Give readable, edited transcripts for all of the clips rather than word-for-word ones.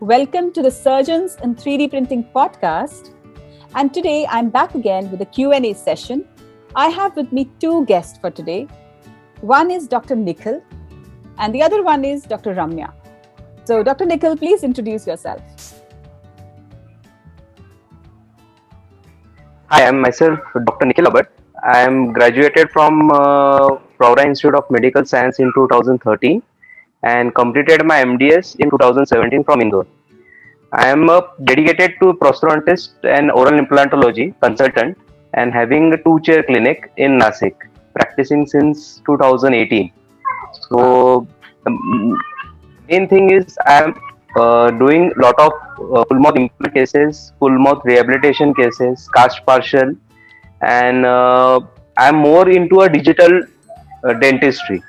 Welcome to the Surgeons in 3D Printing podcast. And today I'm back again with a Q&A session. I have with me two guests for today. One is Dr. Nikhil and the other one is Dr. Ramya. So Dr. Nikhil, please introduce yourself. Hi, I'm myself Dr. Nikhil Abad. I am graduated from Pravra Institute of Medical Science in 2013 and completed my MDS in 2017 from Indore. I am dedicated to prosthodontist and oral implantology consultant and having a two-chair clinic in Nasik, practicing since 2018. So the main thing is I am doing a lot of full mouth implant cases, full mouth rehabilitation cases, cast partial, and I'm more into a digital dentistry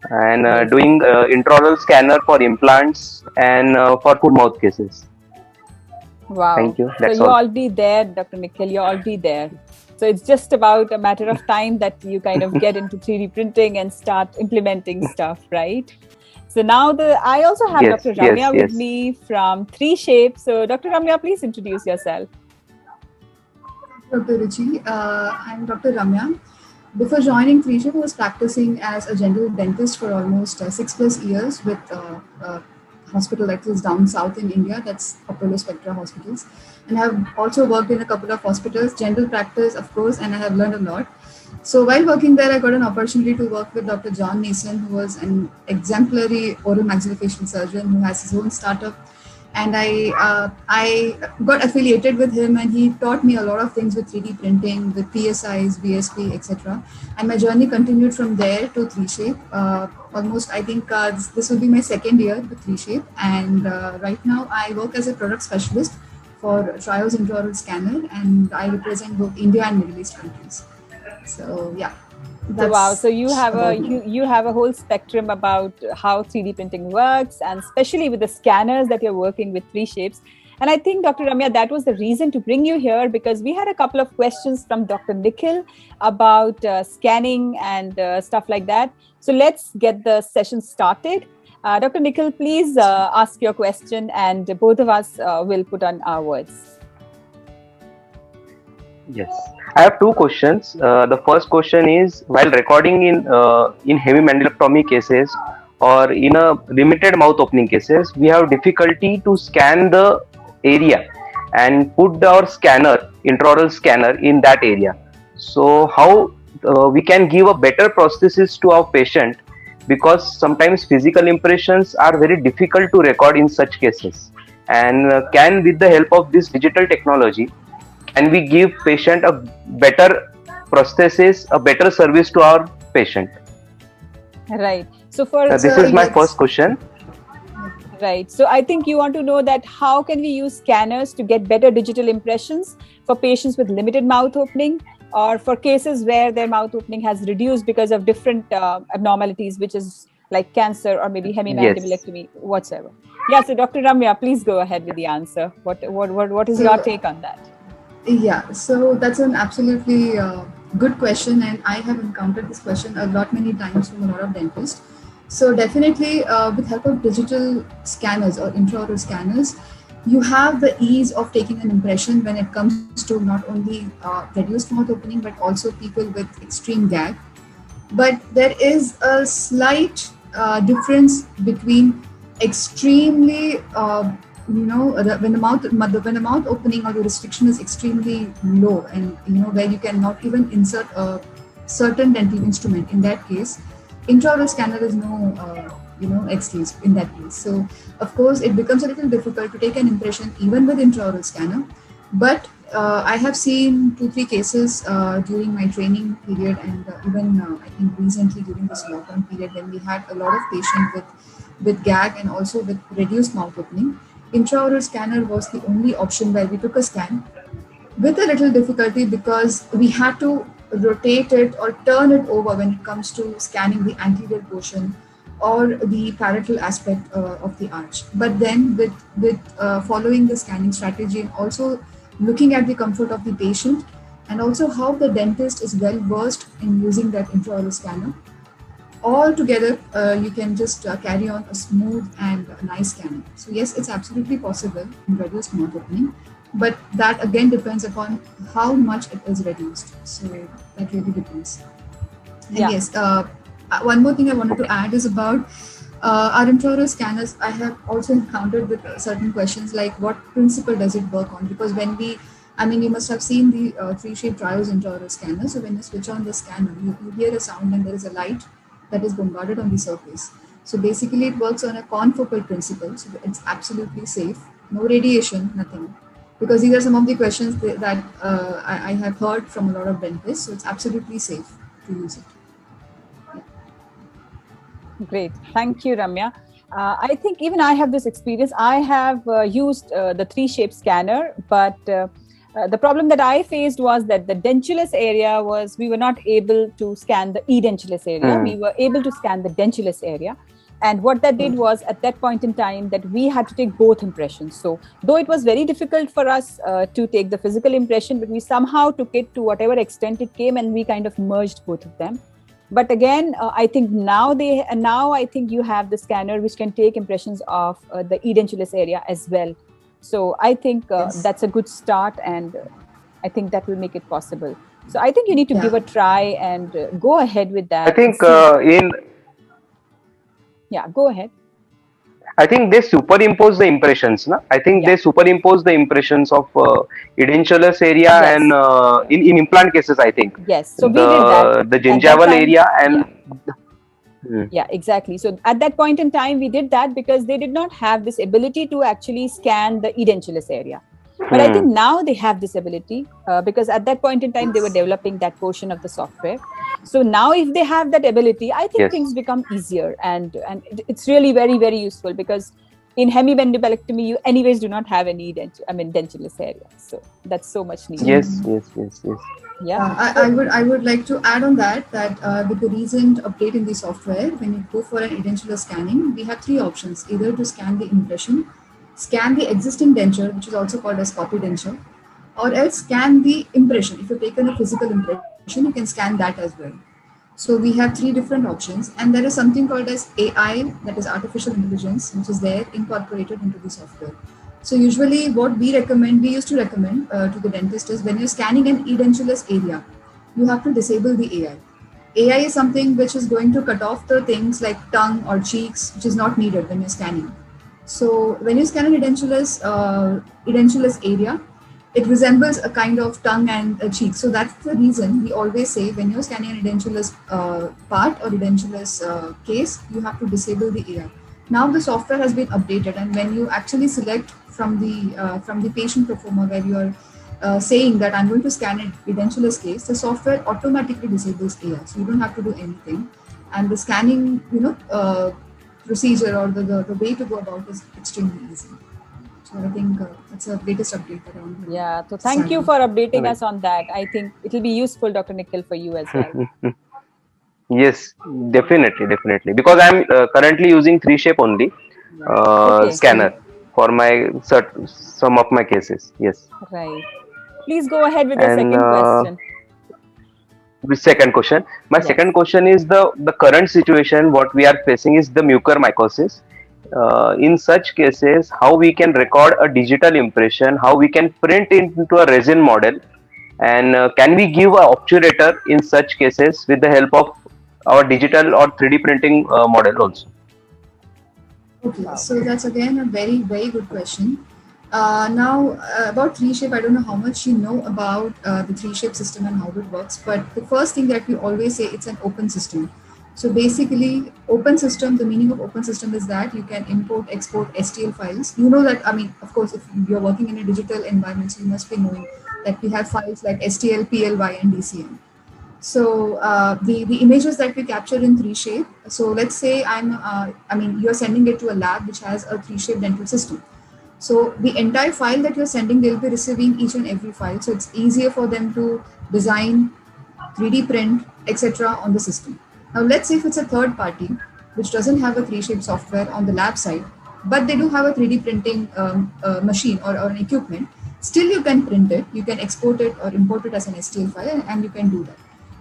and doing intraoral scanner for implants and for full mouth cases. Wow. Thank you. That's so you're already there, Dr. Nikhil. You're already there. So it's just about a matter of time that you kind of get into 3D printing and start implementing stuff, right? So now I also have Dr. Ramya with me from 3Shape. So Dr. Ramya, please introduce yourself. Dr. Ruchi, I'm Dr. Ramya. Before joining 3Shape, I was practicing as a general dentist for almost 6+ years with hospital that is down south in India, that's Apollo Spectra Hospitals. And I have also worked in a couple of hospitals, general practice, of course, and I have learned a lot. So while working there, I got an opportunity to work with Dr. John Nason, who was an exemplary oral maxillofacial surgeon who has his own startup. And I got affiliated with him, and he taught me a lot of things with 3D printing, with PSIs, VSP, etc. And my journey continued from there to 3Shape. Almost, I think this will be my second year with 3Shape. And right now, I work as a product specialist for Trios intraoral scanner, and I represent both India and Middle East countries. So yeah. So, wow. So you have a whole spectrum about how 3D printing works, and especially with the scanners that you're working with 3Shapes. And I think, Dr. Ramya, that was the reason to bring you here, because we had a couple of questions from Dr. Nikhil about scanning and stuff like that. So let's get the session started. Dr. Nikhil, please ask your question, and both of us will put on our words. Yes, I have two questions. The first question is, while recording in heavy mandibulotomy cases or in a limited mouth opening cases, we have difficulty to scan the area and put our scanner, intraoral scanner, in that area. So how we can give a better prosthesis to our patient, because sometimes physical impressions are very difficult to record in such cases, and can, with the help of this digital technology, and we give patient a better prosthesis, a better service to our patient. Right. So for this is my first question. Right. So I think you want to know that how can we use scanners to get better digital impressions for patients with limited mouth opening, or for cases where their mouth opening has reduced because of different abnormalities, which is like cancer or maybe hemimandibulectomy, whatsoever. Yeah. So Dr. Ramya, please go ahead with the answer. What is your take on that? Yeah, so that's an absolutely good question, and I have encountered this question a lot many times from a lot of dentists. So definitely with help of digital scanners or intraoral scanners, you have the ease of taking an impression when it comes to not only reduced mouth opening, but also people with extreme gag. But there is a slight difference between extremely when the mouth opening or the restriction is extremely low, and where you cannot even insert a certain dental instrument, in that case intraoral scanner is no excuse in that case. So of course it becomes a little difficult to take an impression even with intraoral scanner. But I have seen 2-3 cases during my training period, and even I think recently during this lockdown period, when we had a lot of patients with gag and also with reduced mouth opening. Intraoral scanner was the only option where we took a scan with a little difficulty, because we had to rotate it or turn it over when it comes to scanning the anterior portion or the parietal aspect of the arch. But then with following the scanning strategy, and also looking at the comfort of the patient, and also how the dentist is well versed in using that intraoral scanner, all together, you can just carry on a smooth and nice scanning. So yes, it's absolutely possible in reduced mouth opening, but that again depends upon how much it is reduced. So that really depends. And Yeah. yes, one more thing I wanted to add is about our intraoral scanners. I have also encountered with certain questions like what principle does it work on? Because when you must have seen the 3Shape Trios intraoral scanner. So when you switch on the scanner, you hear a sound and there is a light that is bombarded on the surface. So basically, it works on a confocal principle. So it's absolutely safe, no radiation, nothing. Because these are some of the questions that I have heard from a lot of dentists. So it's absolutely safe to use it. Great. Thank you, Ramya. I think even I have this experience. I have used the 3Shape scanner, but the problem that I faced was that the dentulous area we were not able to scan the edentulous area. We were able to scan the dentulous area. And what that did was at that point in time that we had to take both impressions. So though it was very difficult for us to take the physical impression, but we somehow took it to whatever extent it came and we kind of merged both of them. But again, I think now I think you have the scanner which can take impressions of the edentulous area as well. So I think Yes. that's a good start, and I think that will make it possible. So I think you need to give a try and go ahead with that. I think Go ahead. I think they superimpose the impressions. Na? I think Yeah. they superimpose the impressions of edentulous area Yes. and in implant cases, I think Yes. So we did that. the At that gingival time, area and yeah, exactly. So at that point in time, we did that because they did not have this ability to actually scan the edentulous area. But I think now they have this ability because at that point in time, they were developing that portion of the software. So now if they have that ability, I think Yes. things become easier, and it's really very, very useful because in hemimandibulectomy, you anyways do not have any dentulous area. So that's so much needed. yes. Yeah. I would like to add on that with the recent update in the software, when you go for an edentulous scanning, we have three options: either to scan the impression, scan the existing denture, which is also called as copy denture, or else scan the impression. If you've taken a physical impression, you can scan that as well. So we have three different options, and there is something called as AI, that is artificial intelligence, which is there incorporated into the software. So usually what we used to recommend to the dentist is when you're scanning an edentulous area, you have to disable the AI. AI is something which is going to cut off the things like tongue or cheeks, which is not needed when you're scanning. So when you scan an edentulous area, it resembles a kind of tongue and a cheek. So that's the reason we always say when you're scanning an edentulous part or edentulous case, you have to disable the AI. Now the software has been updated, and when you actually select from the patient proforma where you are saying that I'm going to scan an edentulous case, the software automatically disables AI. So you don't have to do anything, and the scanning procedure or the way to go about is extremely easy. So I think that's the latest update around. Yeah. So thank you for updating us on that. I think it will be useful, Dr. Nikhil, for you as well. Yes, definitely. Because I'm currently using 3Shape only scanner for some of my cases. Yes. Right. Please go ahead with the And second question. the second question. My Yes. second question is the current situation. What we are facing is the mucormycosis. In such cases, how we can record a digital impression, how we can print it into a resin model, and can we give a obturator in such cases with the help of our digital or 3D printing model also? Okay, so that's again a very, very good question. Now, about 3Shape, I don't know how much you know about the 3Shape system and how it works, but the first thing that we always say, it's an open system. So basically, open system, the meaning of open system is that you can import, export STL files. You know that, of course, if you're working in a digital environment, so you must be knowing that we have files like STL, PLY, and DCM. So the images that we capture in 3Shape. So let's say you're sending it to a lab which has a 3Shape dental system. So the entire file that you're sending, they'll be receiving each and every file. So it's easier for them to design, 3D print, etc. on the system. Now let's say if it's a third party which doesn't have a 3Shape software on the lab side, but they do have a 3D printing machine or an equipment, still you can print it, you can export it or import it as an STL file, and you can do that.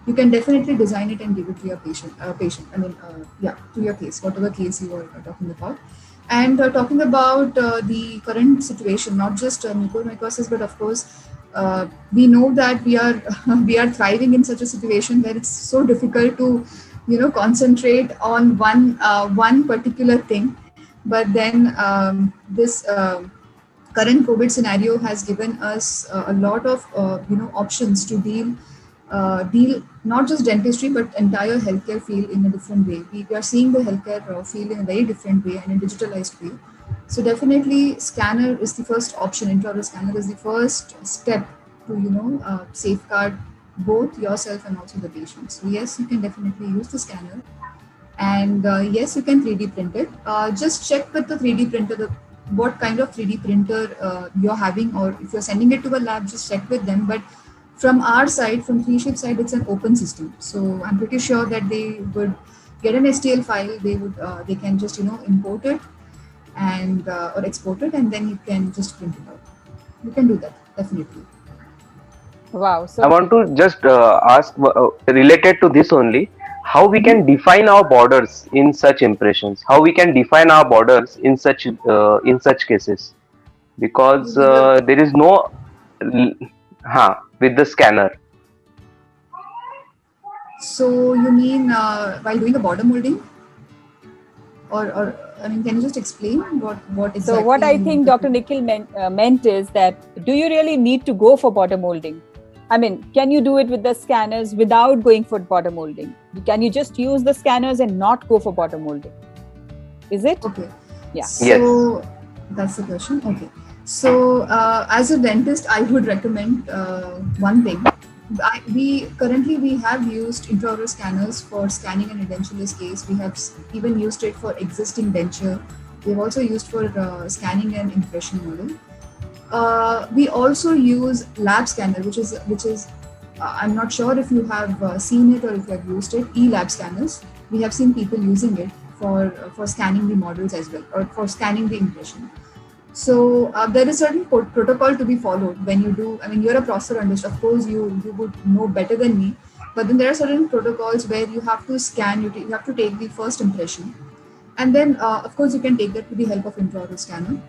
you can definitely design it and give it to your patient. To your case, whatever case you are talking about. And talking about the current situation, not just mucormycosis, but of course, we know that we are we are thriving in such a situation where it's so difficult to, concentrate on one particular thing. But then this current COVID scenario has given us a lot of options to deal not just dentistry but entire healthcare field in a different way. We are seeing the healthcare field in a very different way and in a digitalized way. So definitely, scanner is the first option. Intraoral scanner is the first step to safeguard both yourself and also the patient. So yes, you can definitely use the scanner, and yes, you can 3D print it. Just check with the 3D printer what kind of 3D printer you're having, or if you're sending it to a lab, just check with them. But from our side, from 3Shape side, it's an open system. So I'm pretty sure that they would get an STL file. They can just import it and or export it, and then you can just print it out. You can do that definitely. Wow. So I want to just ask related to this only, how we can define our borders in such impressions, how we can define our borders in such cases, because there is no with the scanner. So you mean while doing the border molding, or I mean, can you just explain what exactly? So what I think Dr. Nikhil meant is that, do you really need to go for border molding? I mean, can you do it with the scanners without going for border molding? Can you just use the scanners and not go for border molding? Is it? Okay. Yeah. So that's the question. Okay. So as a dentist, I would recommend one thing. We currently have used intraoral scanners for scanning an edentulous case. We have even used it for existing denture. We have also used for scanning an impression model. We also use lab scanner, which is I'm not sure if you have seen it or if you have used it. E-lab scanners. We have seen people using it for scanning the models as well, or for scanning the impression. So there is certain protocol to be followed when you do. I mean, you're a prosthodontist, of course, you would know better than me. But then there are certain protocols where you have to scan. You have to take the first impression, and then of course you can take that with the help of intraoral scanner.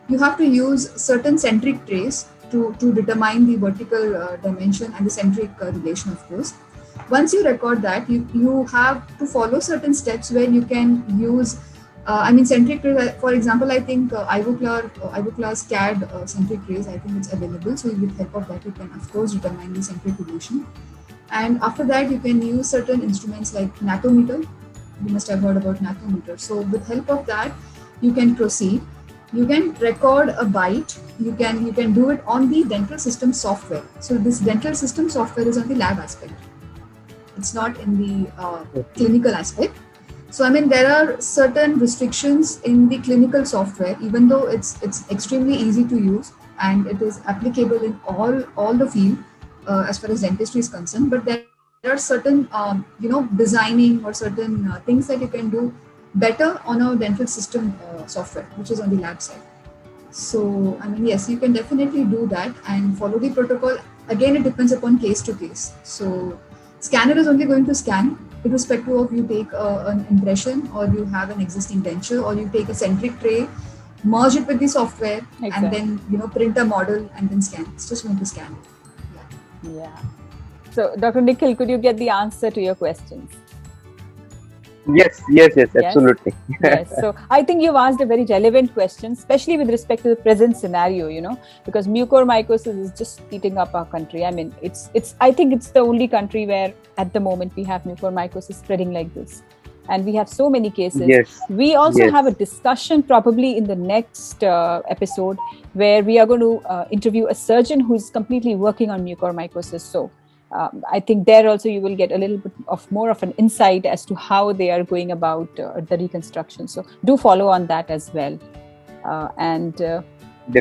You have to use certain centric trays to determine the vertical dimension and the centric relation, of course. Once you record that, you have to follow certain steps where you can use. Centric trays, for example, I think Ivoclar's CAD centric trays, I think it's available. So with help of that, you can, of course, determine the centric relation. And after that, you can use certain instruments like nattometer. You must have heard about nattometer. So with help of that, you can proceed. You can record a bite. You can do it on the dental system software. So this dental system software is on the lab aspect. It's not in the clinical aspect. So I mean, there are certain restrictions in the clinical software, even though it's extremely easy to use and it is applicable in all the field as far as dentistry is concerned. But there are certain designing or certain things that you can do better on our dental system software, which is on the lab side. So I mean, yes, you can definitely do that and follow the protocol. Again, it depends upon case to case. So scanner is only going to scan irrespective of you take an impression or you have an existing denture or you take a centric tray, merge it with the software, exactly, and then print a model and then scan. It's just going to scan it. Yeah. So Dr. Nikhil, could you get the answer to your questions? Yes, absolutely. Yes. So I think you've asked a very relevant question, especially with respect to the present scenario, because mucormycosis is just eating up our country. I mean, I think it's the only country where at the moment we have mucormycosis spreading like this. And we have so many cases. Yes. We also have a discussion probably in the next episode where we are going to interview a surgeon who's completely working on mucormycosis. So I think there also you will get a little bit of more of an insight as to how they are going about the reconstruction. So do follow on that as well.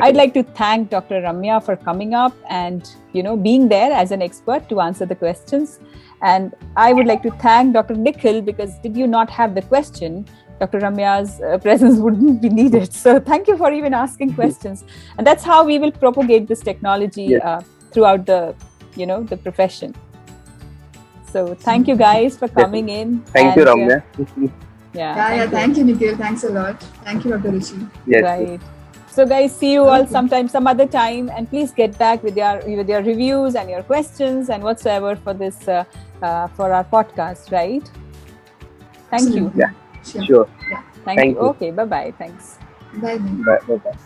I'd like to thank Dr. Ramya for coming up and being there as an expert to answer the questions. And I would like to thank Dr. Nikhil, because did you not have the question, Dr. Ramya's presence wouldn't be needed. So thank you for even asking questions. And that's how we will propagate this technology throughout the profession. So thank you guys for coming in. Thank you, Ramya. Yeah. Thank you, Nikhil. Thanks a lot. Thank you, Dr. Rishi. Yes. Right. So guys, see you all sometime, some other time, and please get back with your reviews and your questions and whatsoever for this for our podcast, right? Thank you. Yeah, sure. Yeah. Thank you. you. Okay, bye-bye. Thanks. Bye. Bye. Bye.